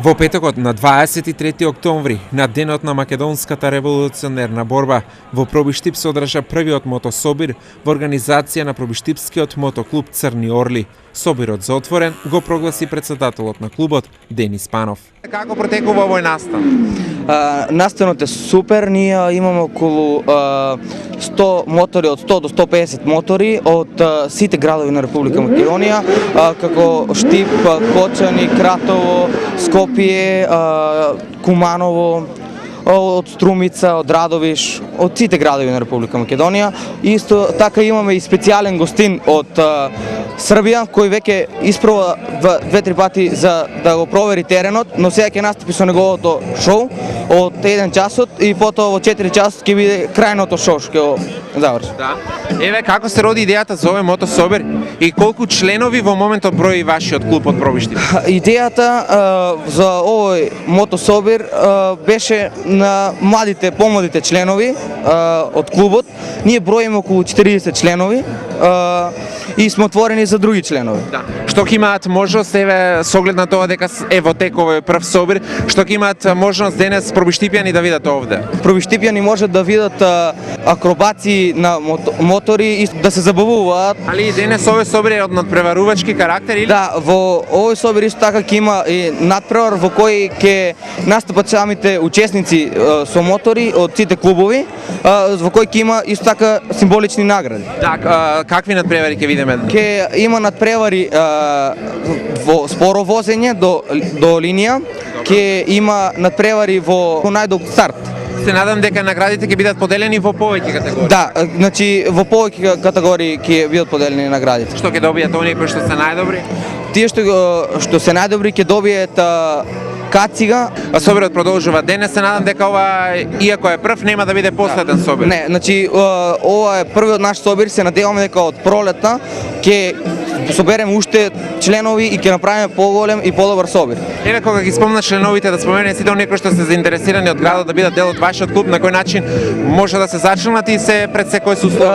Во петокот на 23 октомври, на денот на македонската револуционерна борба, во Пробиштип се одржа првиот мотособир во организација на Пробиштипскиот мотоклуб Црни Орли. Собирот за отворен го прогласи председателот на клубот Денис Панов. Како протекува овој настан? Настанот е супер, ние имаме околу 100 мотори, од 100 до 150 мотори од сите градови на Република Македонија, како Штип, Кочани, Кратово, Скопје, Куманово, од Струмица, од Радовиш, од сите градови на Република Македонија. Исто така имаме и специјален гостин од Србија, кој веќе испроба 2-3 пати за да го провери теренот, но сега ќе настапи со неговото шоу од 1 часот и потоа во 4 часот ќе биде крајното шоу што ќе го заврши. Да. Еве како се роди идејата за овој мотособир и колку членови во моментот брои вашиот клуб од Пробиштип? Идејата за овој мотособир беше на младите, помладите членови од клубот. Ние броиме околу 40 членови и сме отворени за други членови. Да. Што ќе имаат можност, еве, со оглед на тоа дека ево текува прв собир, што ќе имаат можност денес пробиштипјани да видат овде? Пробиштипјани можат да видат акробации на мотори и да се забавуваат. Али денес овој собир е од надпреварувачки карактер или? Да, во овој собир исто така ќе има и надпревар во кој ќе настапат самите учесници со мотори од сите клубови, во кој ќе има исто така символични награди. Да, какви надпревари ќе видиме? Ќе има надпревари во споро возење до линија, ќе има надпревари во најдолг старт. Се надам дека наградите ќе бидат поделени во повеќе категории. Да, значи во повеќе категории ќе бидат поделени наградите. Што ќе добијат оние кои што се најдобри? Тие што се најдобри ќе добијат кацига. Собирот продолжува денес, се надам дека ова, иако е прв, нема да биде последен собир. Не, значи ова е првиот наш собир, се надеваме дека од пролетта ќе собереме уште членови и ќе направиме поголем и подобар собир. Еве кога ги спомна членовите, да спомене сите оние кои што се заинтересирани од градот да бидат дел од вашиот клуб, на кој начин може да се зачленат и се пред секој се услови?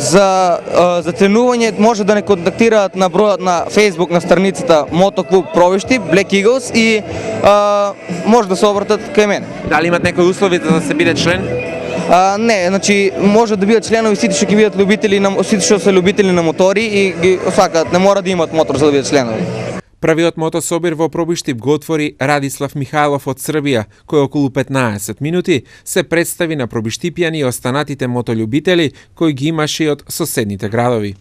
За членување може да не контактираат на бројот на Facebook на страницата Мотоклуб Пробиштип, Black Eagles и може да се обратат кај мене. Дали имат некои услови за да се биде член? Не, значи може да бидат членови сите што ќе бидат љубители сите што се љубители на мотори и ги сакаат, не мора да имат мотор за да бидат членови. Првиот мотособир во Пробиштип го отвори Радислав Михајлов од Србија, кој околу 15 минути се представи на пробиштипјани и останатите мотољубители кои ги имаше и од соседните градови.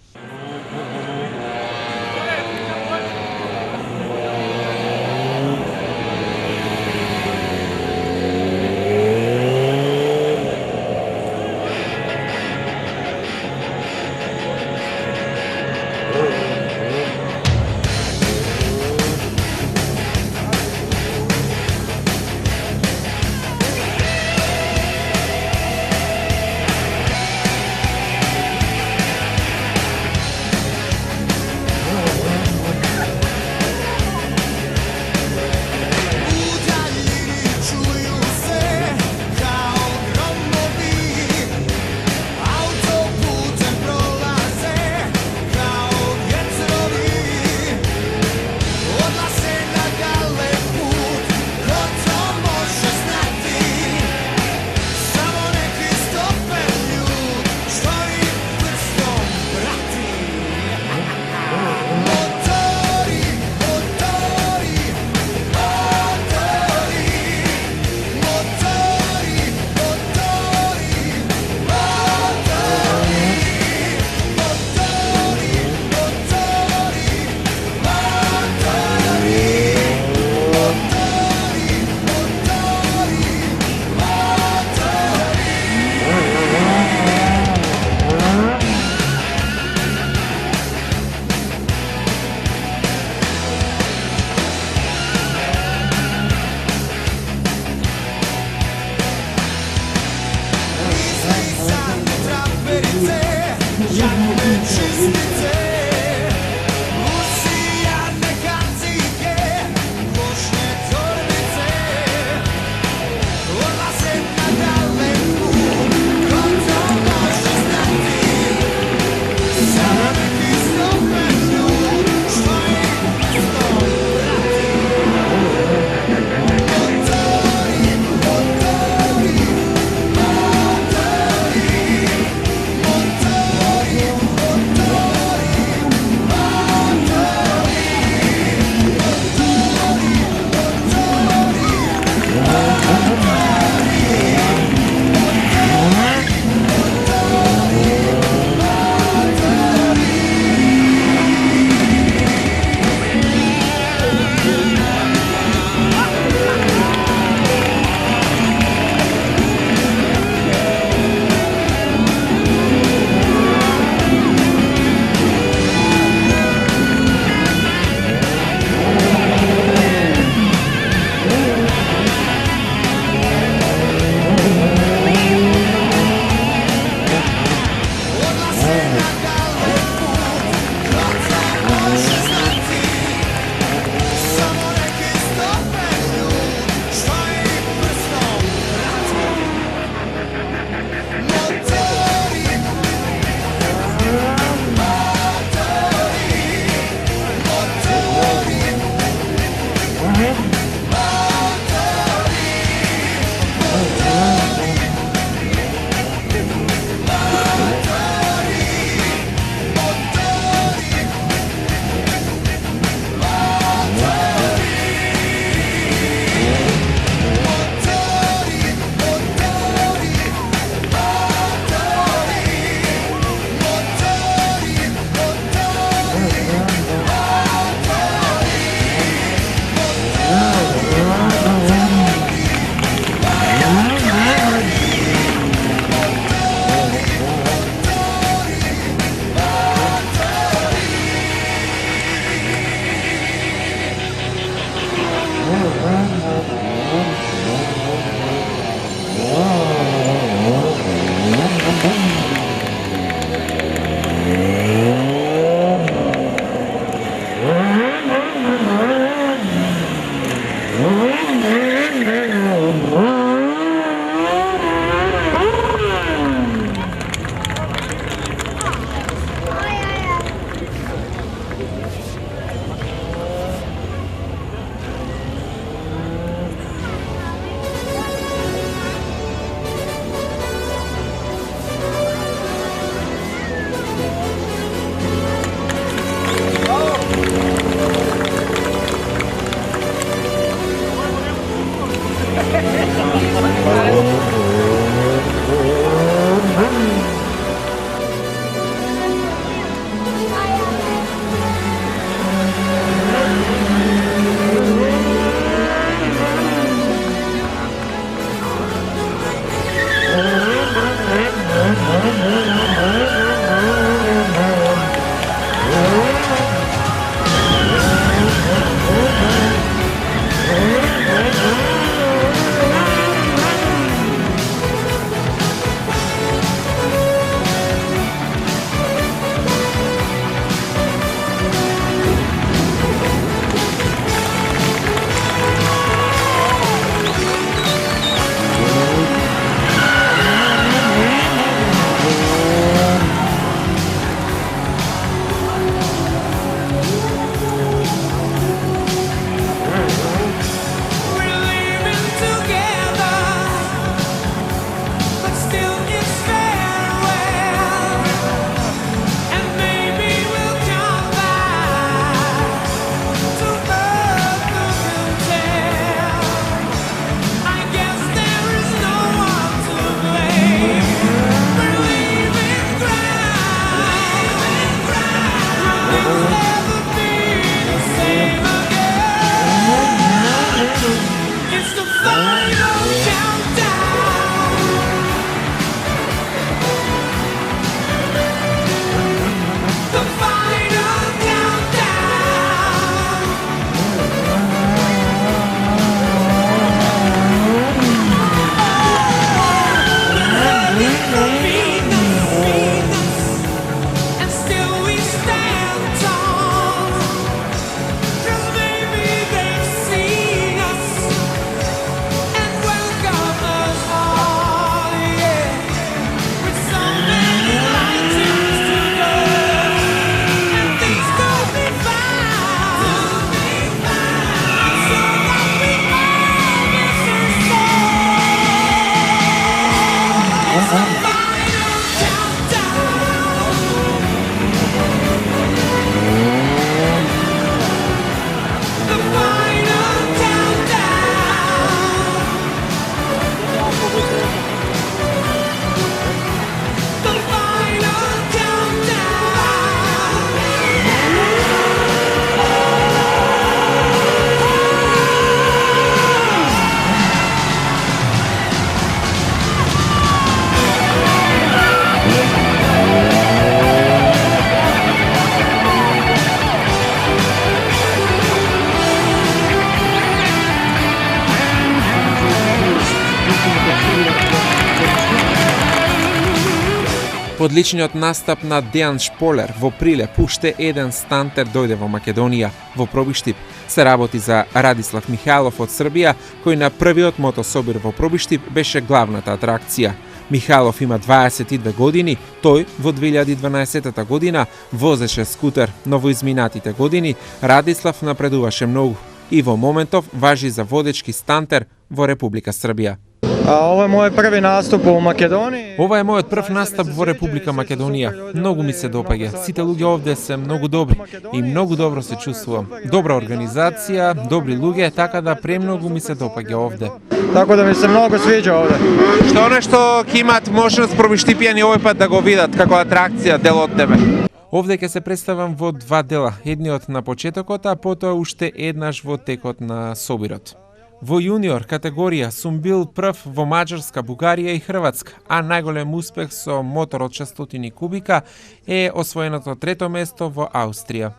It's the final countdown. The final countdown. And still we stand tall. 'Cause maybe they've seen us and welcome us all, yeah. With so many mountains to go, and things could be found, so that we all miss our soul. It's the final countdown. The final countdown. The final Одличниот настап на Дејан Шполер во прилеп уште еден стантер дојде во Македонија. Во Пробиштип се работи за Радислав Михайлов од Србија, кој на првиот мотособир во Пробиштип беше главната атракција. Михайлов има 22 години, тој во 2012 година возеше скутер, но во изминатите години Радислав напредуваше многу и во моментов важи за водечки стантер во Република Србија. Ovo je moj prvi nastup u Makedoniji. Ова е мојот прв настап во Република Македонија. Многу ми се допаѓа. Сите луѓе овде се многу добри и многу добро се чувствувам. Добра организација, добри луѓе, така да премногу ми се допаѓа овде. Tako da mi se mnogo sviđa ovde. Што нешто ќе имаат можност пробиштипјани овој пат да го видат како атракција дел од тебе? Овде ќе се представам во два дела, едниот на почетокот, а потоа уште еднаш во текот на собирот. Во јуниор категорија сум бил прв во Маđарска, Бугарија и Хрватска, а најголем успех со мотор од 600 кубика е освоеното трето место во Аустрија.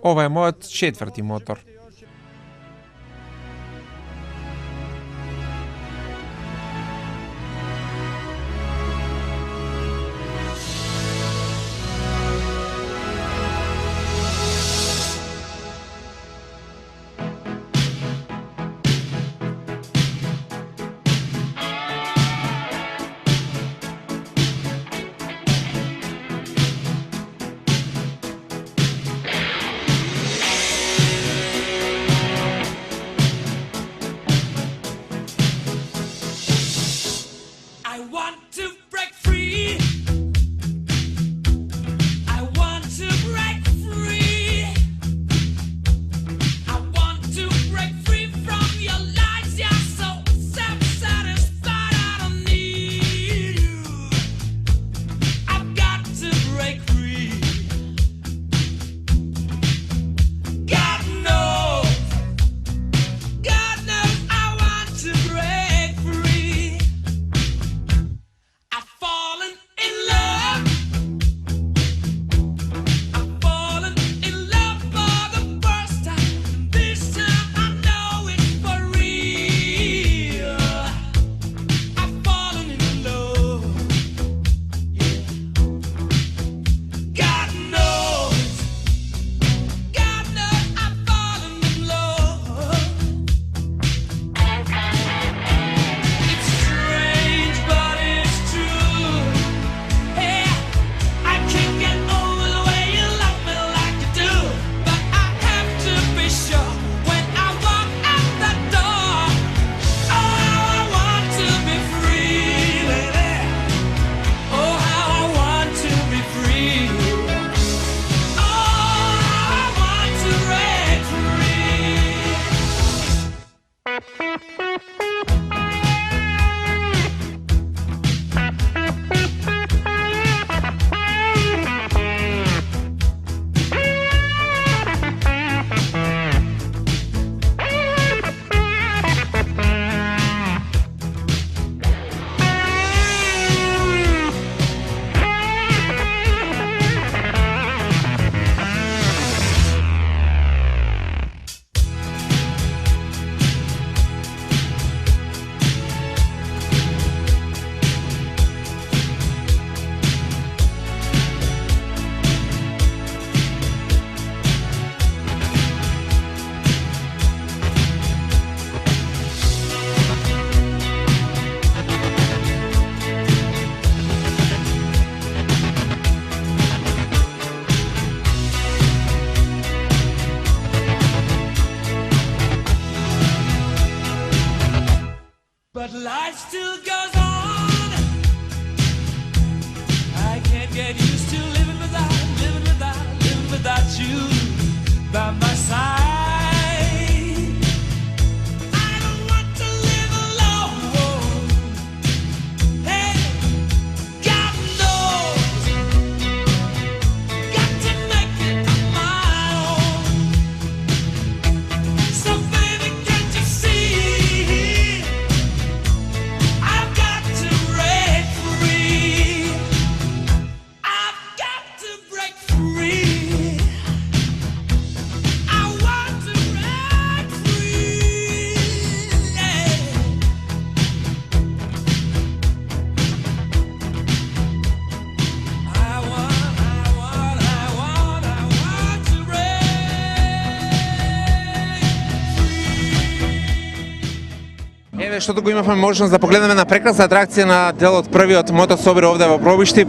Ова е мојот четврти мотор. by my side. I don't want to live alone. Hey, God knows, got to make it on my own. So baby, can't you see? I've got to break free. I've got to break free. I want to break free. Yeah. I want to break free. Еве што го имавме можност да погледнеме на прекрасна атракција на делот првиот мотособир овде во Пробиштип.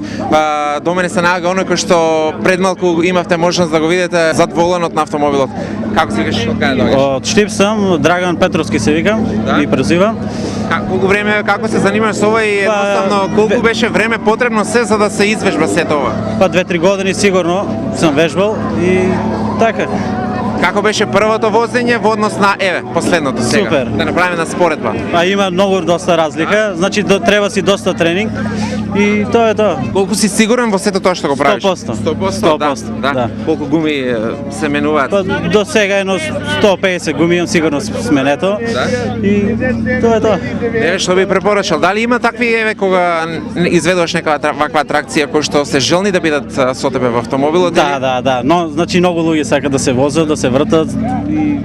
До мене се најага оној кој што пред малку имавте можност да го видите зад воланот на автомобилот. Како се викаш, од каде доаѓаш? Од Штип сум, Драган Петровски се викам Да? и презивам. Колку време, како се занимаваш со ова и едноставно колку беше време потребно се за да се извежба сето ова? Па 2-3 години сигурно сум вежбал и така. Како беше првото возење во однос на еве последното сега? Супер. Да направиме на споредба. А има многу доста разлика, значи треба си доста тренинг и тоа е тоа. Колку си сигурен во сето тоа што го правиш? 100%. 100%, да. Да. Колку гуми се менуваат? Па до сега едно 150 гуми имам сигурно сменето. Да. И тоа е тоа. Еве што би препорачал, дали има такви еве кога изведуваш нека ваква атракција кои што се желни да бидат со тебе во автомобилот? Да. Но значи многу луѓе сакаат да се возат, да се вртат и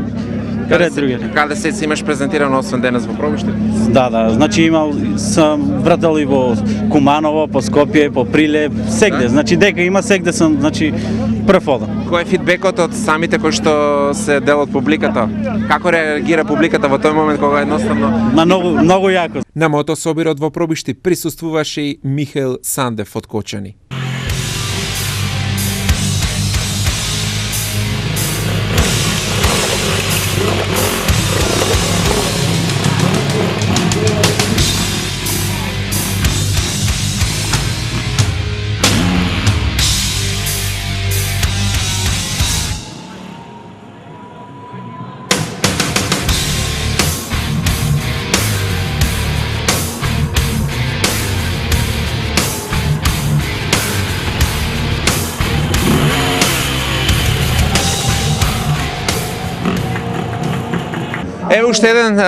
ред други. Каде се имаш презентирано освен денес во Пробиштип? Да, значи сам врател и во Куманово, по Скопје, по Прилеп, сегде. Да. Значи дека има сегде сам, значи прв одам. Кој е фидбекот од самите кои што се дел од публиката? Како реагира публиката во тој момент кога едноставно Ма многу јако. на мотособирот во Пробиштип присуствуваше и Михаил Сандев од Кочани. Еве уште еден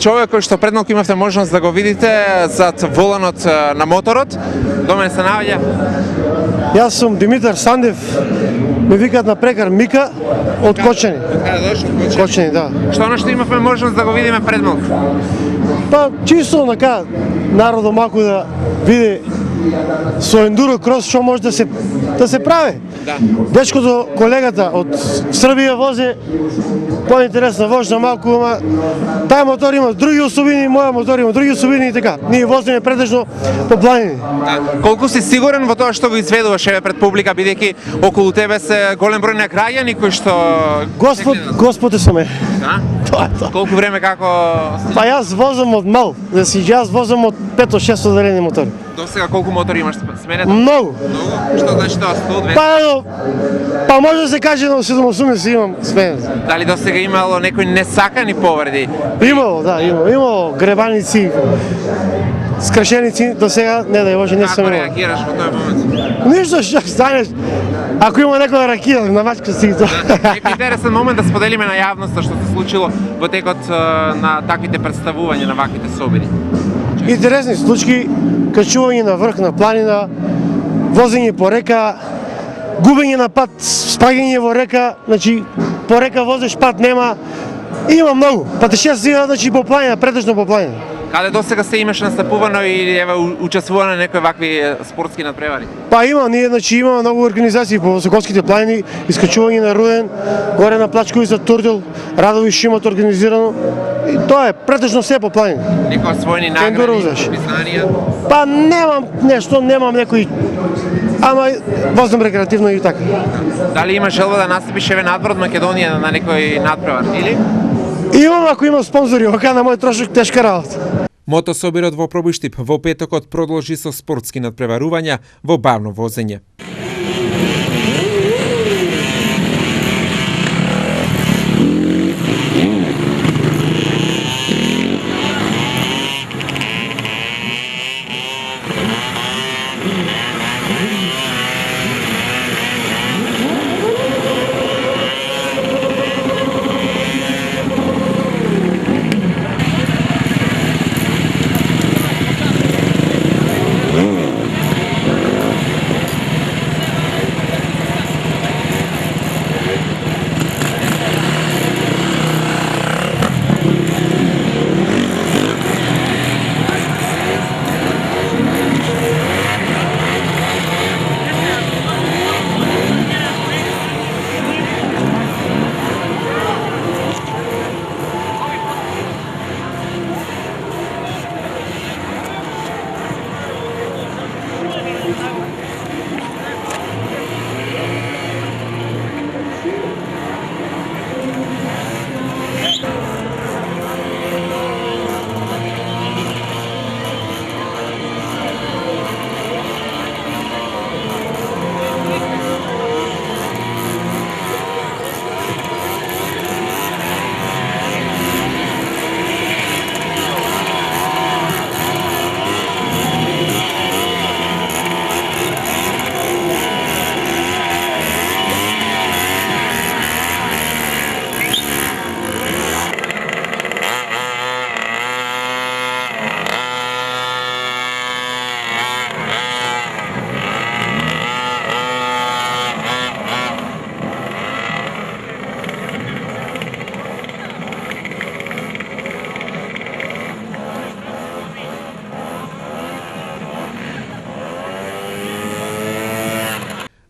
човек кој што пред малку имавте можност да го видите зад воланот на моторот. До мене се наоѓа. Јас сум Димитар Сандев, ме викаат на прекар Мика од Кочани. Каде дошол? Кочани, да. Што оно што имавме можност да го видиме пред малку? Па чисто нака народот малку да види со ендуро крос што може да се прави. Да. Дечкото, колегата од Србија возе поинтересна вожна малку, ама тај мотор има други особини, моја мотор има други особини и така. Ние возиме претежно по планини. Да. Колку си сигурен во тоа што го изведуваш еве пред публика, бидејќи околу тебе се голем број на граѓани кои што Господ е со мене. Да? Тоа е тоа. Колку време како Па јас возам од мал, јас возам од 5-6 дарени мотори. до сега колку мотори имаш сменето? Многу. Многу. Што значи тоа 100, 200? Па може да се каже на 7-80 имам сменет. Дали до сега имало некои несакани повреди? Имало, да, имало гребаници, скршеници, до сега не да Боже, не сум Како имал. реагираш во тој момент? Ништо што станеш, ако има некоја ракија, на мачка си тоа. Некој интересен момент да споделиме на јавноста што се случило во текот на таквите представувања на ваквите собири. Интересни случаи, качување на врх на планина, возење по река, губење на пат, спагање во река, значи по река возеш, пат нема. Има многу. Патешествија, значи по планина, претежно по планина. Каде до сега се имаш настапувано или еве учествувано на некои вакви спортски надпревари? Па има, ние значи имаме многу организации по Соковските планини, искачување на Руден, горе на Плачковица Турдил, радови што имат организирано. И тоа е претежно се по планини. Некои освоени Ендуро награди, узеш. признанија? Па немам нешто, немам некој, ама возам рекреативно и така. Дали има желба да настапиш еве надвор од Македонија на некој надпревар или? Имам ако има спонзори, ока на мој трошок тешка работа. Мотособирот во Пробиштип во петокот продолжи со спортски надпреварувања во бавно возење.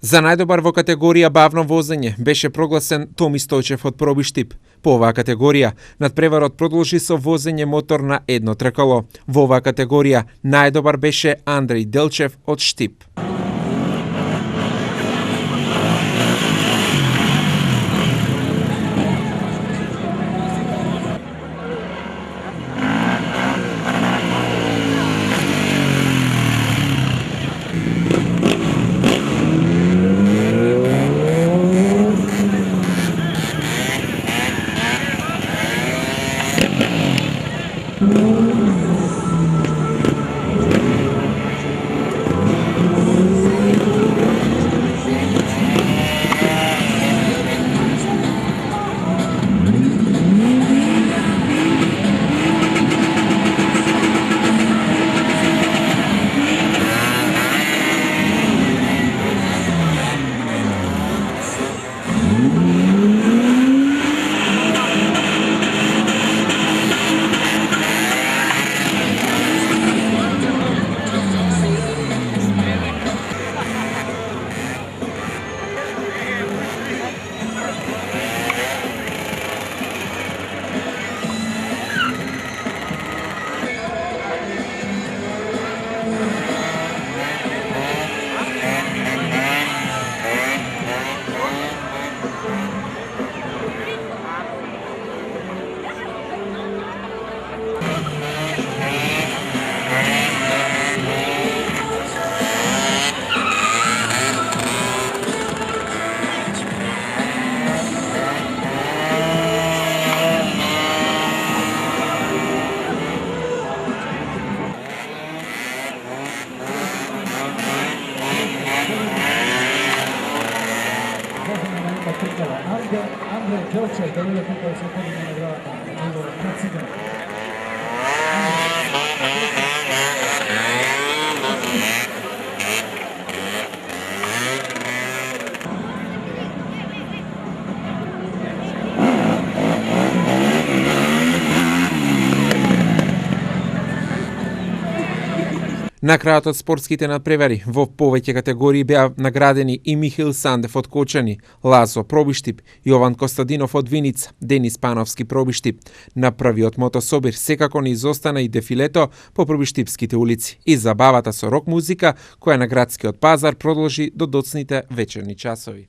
За најдобар во категорија бавно возење беше прогласен Томи Стојчев од Проби Штип. По оваа категорија, надпреварот продолжи со возење мотор на едно тркало. Во оваа категорија најдобар беше Андреј Делчев од Штип. Andrej Đelčev, da bude pitao se podine nagrada njegov predsjednik. На крајот од спортските надпревари во повеќе категории беа наградени и Михил Сандев од Кочани, Лазо Проби Штип, Јован Костадинов од Виница, Денис Пановски Проби Штип. На првиот мотособир секако не изостана и дефилето по пробиштипските улици и забавата со рок музика која на градскиот пазар продолжи до доцните вечерни часови.